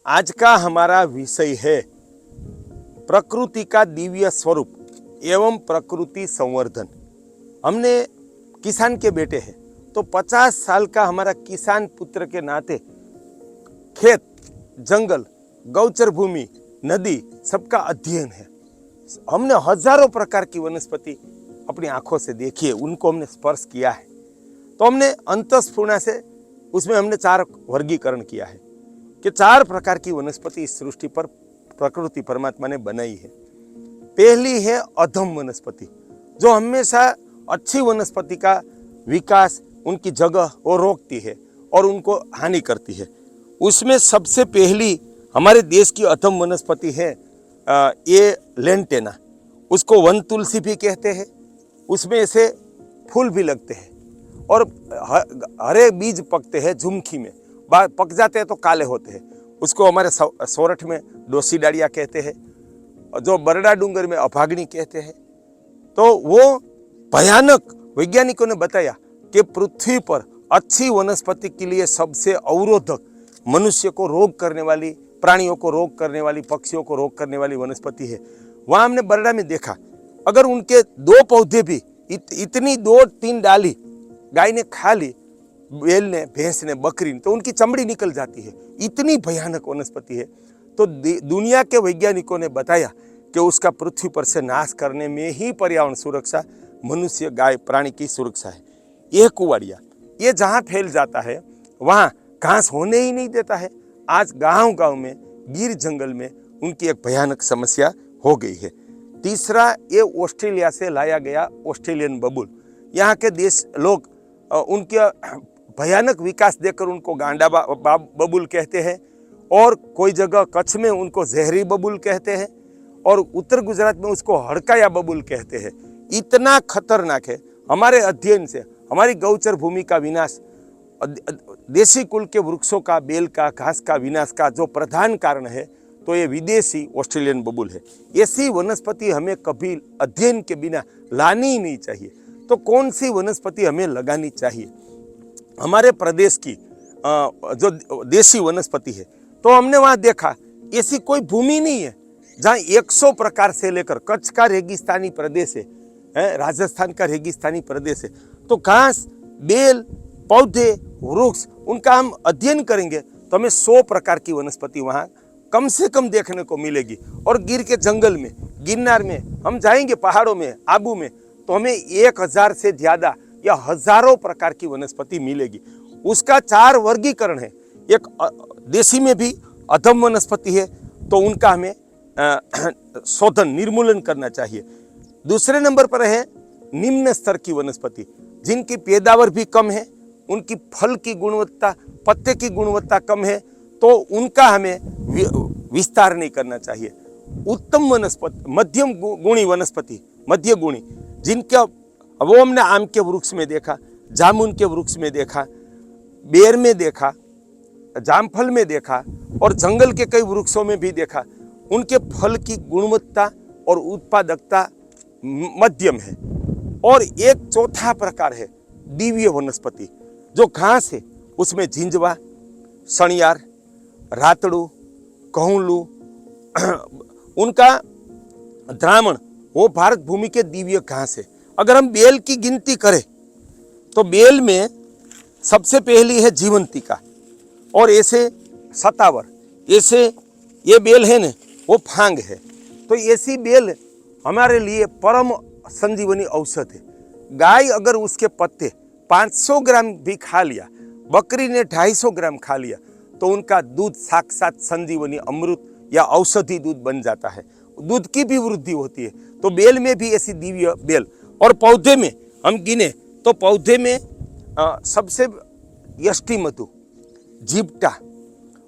आज का हमारा विषय है प्रकृति का दिव्य स्वरूप एवं प्रकृति संवर्धन। हमने किसान के बेटे हैं तो 50 साल का हमारा किसान पुत्र के नाते खेत, जंगल, गौचर भूमि, नदी सबका अध्ययन है। हमने हजारों प्रकार की वनस्पति अपनी आंखों से देखी है, उनको हमने स्पर्श किया है। तो हमने अंतःस्फुरणा से उसमें हमने 4 वर्गीकरण किया है कि 4 प्रकार की वनस्पति इस सृष्टि पर प्रकृति परमात्मा ने बनाई है। पहली है अधम वनस्पति, जो हमेशा अच्छी वनस्पति का विकास, उनकी जगह वो रोकती है और उनको हानि करती है। उसमें सबसे पहली हमारे देश की अधम वनस्पति है ये लेंटेना। उसको वन तुलसी भी कहते हैं। उसमें ऐसे फूल भी लगते हैं और हरे बीज पकते हैं झुमकी में, पक जाते हैं तो काले होते हैं। उसको हमारे सोरठ में डोसी डाड़िया कहते हैं, जो बरड़ा डूंगर में अभागनी कहते हैं। तो वो भयानक, वैज्ञानिकों ने बताया कि पृथ्वी पर अच्छी वनस्पति के लिए सबसे अवरोधक, मनुष्य को रोग करने वाली, प्राणियों को रोग करने वाली, पक्षियों को रोग करने वाली वनस्पति है। वहाँ हमने बरड़ा में देखा, अगर उनके 2 पौधे भी इतनी 2-3 डाली गाय ने खा ली, बैल ने, भैंस ने, बकरी ने, तो उनकी चमड़ी निकल जाती है। इतनी भयानक वनस्पति है। तो दुनिया के वैज्ञानिकों ने बताया कि उसका पृथ्वी पर से नाश करने में ही पर्यावरण सुरक्षा, मनुष्य, गाय, प्राणी की सुरक्षा है। यह कुवाड़िया, ये जहाँ फैल जाता है वहाँ घास होने ही नहीं देता है। आज गांव-गांव में, गिर जंगल में उनकी एक भयानक समस्या हो गई है। तीसरा, ये ऑस्ट्रेलिया से लाया गया ऑस्ट्रेलियन बबूल। यहाँ के देश लोग उनके भयानक विकास देखकर उनको गांडा बबूल कहते हैं, और कोई जगह कच्छ में उनको जहरी बबूल कहते हैं, और उत्तर गुजरात में उसको हड़काया बबूल कहते हैं। इतना खतरनाक है। हमारे अध्ययन से हमारी गौचर भूमि का विनाश, देशी कुल के वृक्षों का, बेल का, घास का विनाश का जो प्रधान कारण है, तो ये विदेशी ऑस्ट्रेलियन बबूल है। ऐसी वनस्पति हमें कभी अध्ययन के बिना लानी ही नहीं चाहिए। तो कौन सी वनस्पति हमें लगानी चाहिए? हमारे प्रदेश की जो देशी वनस्पति है, तो हमने वहाँ देखा ऐसी कोई भूमि नहीं है जहाँ 100 प्रकार से लेकर, कच्छ का रेगिस्तानी प्रदेश है, राजस्थान का रेगिस्तानी प्रदेश है, तो घास, बेल, पौधे, वृक्ष, उनका हम अध्ययन करेंगे तो हमें 100 प्रकार की वनस्पति वहाँ कम से कम देखने को मिलेगी। और गिर के जंगल में, गिरनार में हम जाएंगे, पहाड़ों में, आबू में, तो हमें 1000 से ज़्यादा या हजारों प्रकार की वनस्पति मिलेगी। उसका 4 वर्गीकरण है। एक देशी में भी अधम वनस्पति है, तो उनका हमें शोधन, निर्मूलन करना चाहिए। दूसरे नंबर पर है निम्न स्तर की वनस्पति, जिनकी पैदावार भी कम है, उनकी फल की गुणवत्ता, पत्ते की गुणवत्ता कम है, तो उनका हमें विस्तार नहीं करना चाहिए। उत्तम वनस्पति, मध्यम गुणी वनस्पति, मध्य गुणी, जिनका वो हमने आम के वृक्ष में देखा, जामुन के वृक्ष में देखा, बेर में देखा, जामफल में देखा, और जंगल के कई वृक्षों में भी देखा। उनके फल की गुणवत्ता और उत्पादकता मध्यम है। और एक चौथा प्रकार है दिव्य वनस्पति, जो घास है उसमें झिंझवा, सणियार, रातड़ू, कहूलू, उनका द्रावण, वो भारत भूमि के दिव्य घास है। अगर हम बेल की गिनती करें तो बेल में सबसे पहली है जीवंतिका, और ऐसे सतावर, ऐसे ये बेल है ना, वो फांग है। तो ऐसी बेल हमारे लिए परम संजीवनी औषध है। गाय अगर उसके पत्ते 500 ग्राम भी खा लिया, बकरी ने 250 ग्राम खा लिया, तो उनका दूध साक्षात संजीवनी अमृत या औषधि दूध बन जाता है। दूध की भी वृद्धि होती है। तो बेल में भी ऐसी दिव्य बेल। और पौधे में हम गिने तो पौधे में सबसे यष्टि मधु, जिप्टा,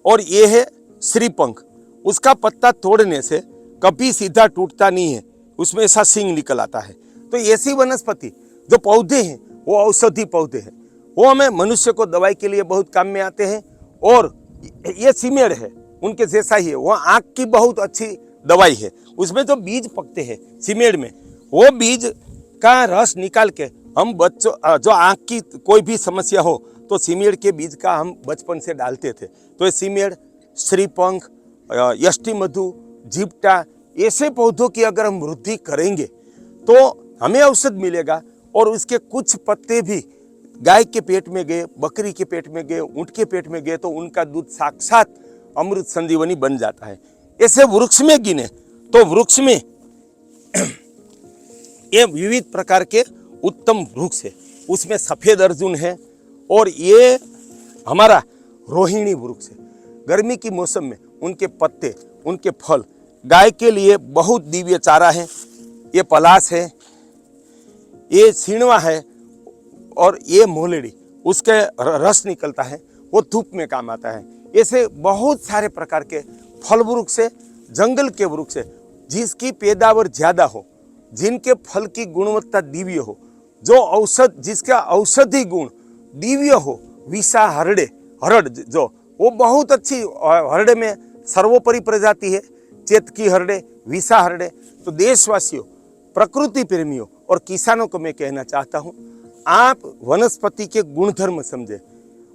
और ये है श्रीपंख। उसका पत्ता तोड़ने से कभी सीधा टूटता नहीं है, उसमें ऐसा सींग निकल आता है। तो ऐसी वनस्पति जो पौधे हैं वो औषधि पौधे हैं, वो हमें मनुष्य को दवाई के लिए बहुत काम में आते हैं। और ये सीमेड़ है, उनके जैसा ही है, वो आँख की बहुत अच्छी दवाई है। उसमें जो बीज पकते हैं सीमेड़ में, वो बीज का रस निकाल के हम बच्चों, जो आँख की कोई भी समस्या हो, तो सीमेड़ के बीज का हम बचपन से डालते थे। तो ये सीमेड़ श्रीपंख, यष्टि मधु, जिप्टा, ऐसे पौधों की अगर हम वृद्धि करेंगे तो हमें औषध मिलेगा। और उसके कुछ पत्ते भी गाय के पेट में गए, बकरी के पेट में गए, ऊँट के पेट में गए तो उनका दूध साक्षात अमृत संजीवनी बन जाता है। ऐसे वृक्ष में गिने तो वृक्ष में ये विविध प्रकार के उत्तम वृक्ष है। उसमें सफेद अर्जुन है और ये हमारा रोहिणी वृक्ष है। गर्मी की मौसम में उनके पत्ते, उनके फल गाय के लिए बहुत दिव्य चारा है। ये पलाश है, ये सीणवा है और ये मोलेड़ी, उसके रस निकलता है, वो धूप में काम आता है। ऐसे बहुत सारे प्रकार के फल वृक्ष है, जंगल के वृक्ष है, जिसकी पैदावार ज्यादा हो, जिनके फल की गुणवत्ता दिव्य हो, जो औषध, जिसका औषधि गुण दिव्य हो। विषा हरड़े, हरड़ जो वो बहुत अच्छी हरड़े में सर्वोपरि प्रजाति है, चेतकी हरड़े, विषा हरड़े। तो देशवासियों, प्रकृति प्रेमियों और किसानों को मैं कहना चाहता हूँ, आप वनस्पति के गुणधर्म समझे।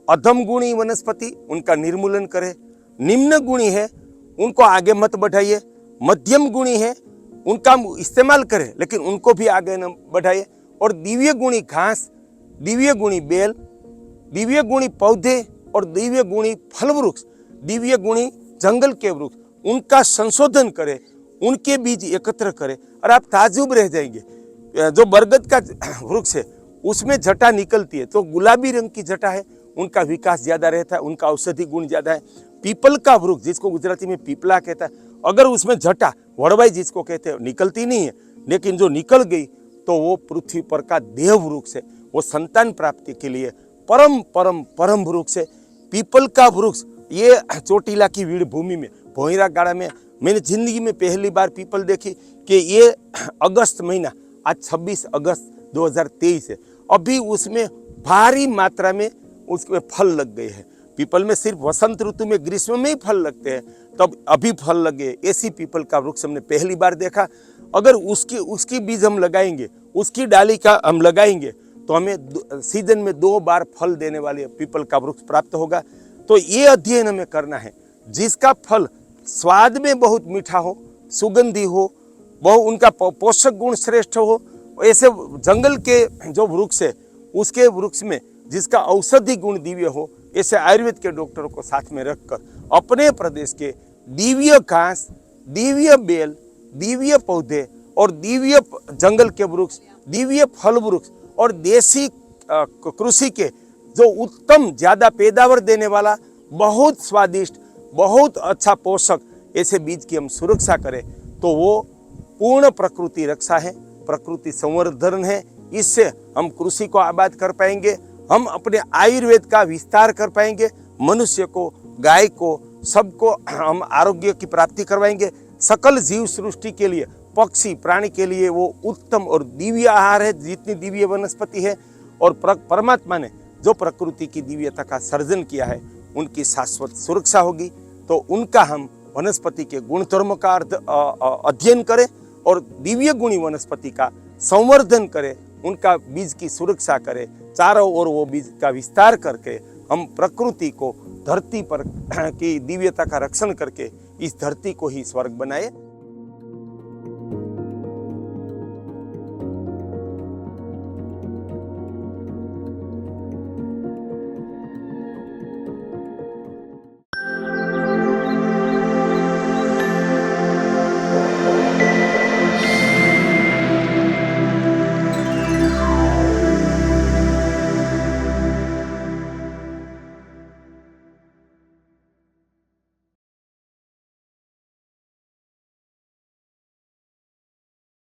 अधम गुणी वनस्पति, उनका निर्मूलन करें। निम्न गुणी है, उनको आगे मत बढ़ाइए। मध्यम गुणी है, उनका इस्तेमाल करें लेकिन उनको भी आगे न बढ़ाइए। और दिव्य गुणी घास, दिव्य गुणी बेल, दिव्य गुणी पौधे और दिव्य गुणी फल वृक्ष, दिव्य गुणी जंगल के वृक्ष, उनका संशोधन करें, उनके बीज एकत्र करें और आप ताजुब रह जाएंगे। जो बरगद का वृक्ष है उसमें जटा निकलती है तो गुलाबी रंग की जटा है, उनका विकास ज्यादा रहता है, उनका औषधि गुण ज्यादा है। पीपल का वृक्ष, जिसको गुजराती में पीपला कहता है, अगर उसमें जटा, वड़वाई जिसको कहते हैं, निकलती नहीं है, लेकिन जो निकल गई तो वो पृथ्वी पर का देव वृक्ष है। वो संतान प्राप्ति के लिए परम परम परम वृक्ष है। पीपल का वृक्ष, ये चोटीला की वीड़ भूमि में, भोईरा गाड़ा में मैंने जिंदगी में पहली बार पीपल देखी कि ये अगस्त महीना, आज 26 अगस्त 2023 है, अभी उसमें भारी मात्रा में उसमें फल लग गए हैं। पीपल में सिर्फ वसंत ऋतु में, ग्रीष्म में ही फल लगते हैं, तब अभी फल लगे। ऐसी पीपल का वृक्ष हमने पहली बार देखा। अगर उसकी बीज हम लगाएंगे, उसकी डाली का हम लगाएंगे तो हमें सीजन में 2 बार फल देने वाले पीपल का वृक्ष प्राप्त होगा। तो ये अध्ययन हमें करना है, जिसका फल स्वाद में बहुत मीठा हो, सुगंधी हो, बहुत उनका पोषक गुण श्रेष्ठ हो। ऐसे जंगल के जो वृक्ष है, उसके वृक्ष में जिसका औषधि गुण दिव्य हो, ऐसे आयुर्वेद के डॉक्टरों को साथ में रखकर अपने प्रदेश के दिव्य घास, दिव्य बेल, दिव्य पौधे और दिव्य जंगल के वृक्ष, दिव्य फल वृक्ष और देसी कृषि के जो उत्तम ज्यादा पैदावार देने वाला, बहुत स्वादिष्ट, बहुत अच्छा पोषक ऐसे बीज की हम सुरक्षा करें तो वो पूर्ण प्रकृति रक्षा है, प्रकृति संवर्धन है। इससे हम कृषि को आबाद कर पाएंगे, हम अपने आयुर्वेद का विस्तार कर पाएंगे, मनुष्य को, गाय को, सबको हम आरोग्य की प्राप्ति करवाएंगे। सकल जीव सृष्टि के लिए, पक्षी प्राणी के लिए वो उत्तम और दिव्य आहार है, जितनी दिव्य वनस्पति है। और परमात्मा ने जो प्रकृति की दिव्यता का सर्जन किया है, उनकी शाश्वत सुरक्षा होगी। तो उनका हम वनस्पति के गुणधर्म का अध्ययन करें और दिव्य गुणी वनस्पति का संवर्धन करें, उनका बीज की सुरक्षा करें, चारों ओर वो बीज का विस्तार करके हम प्रकृति को, धरती पर की दिव्यता का रक्षण करके इस धरती को ही स्वर्ग बनाए।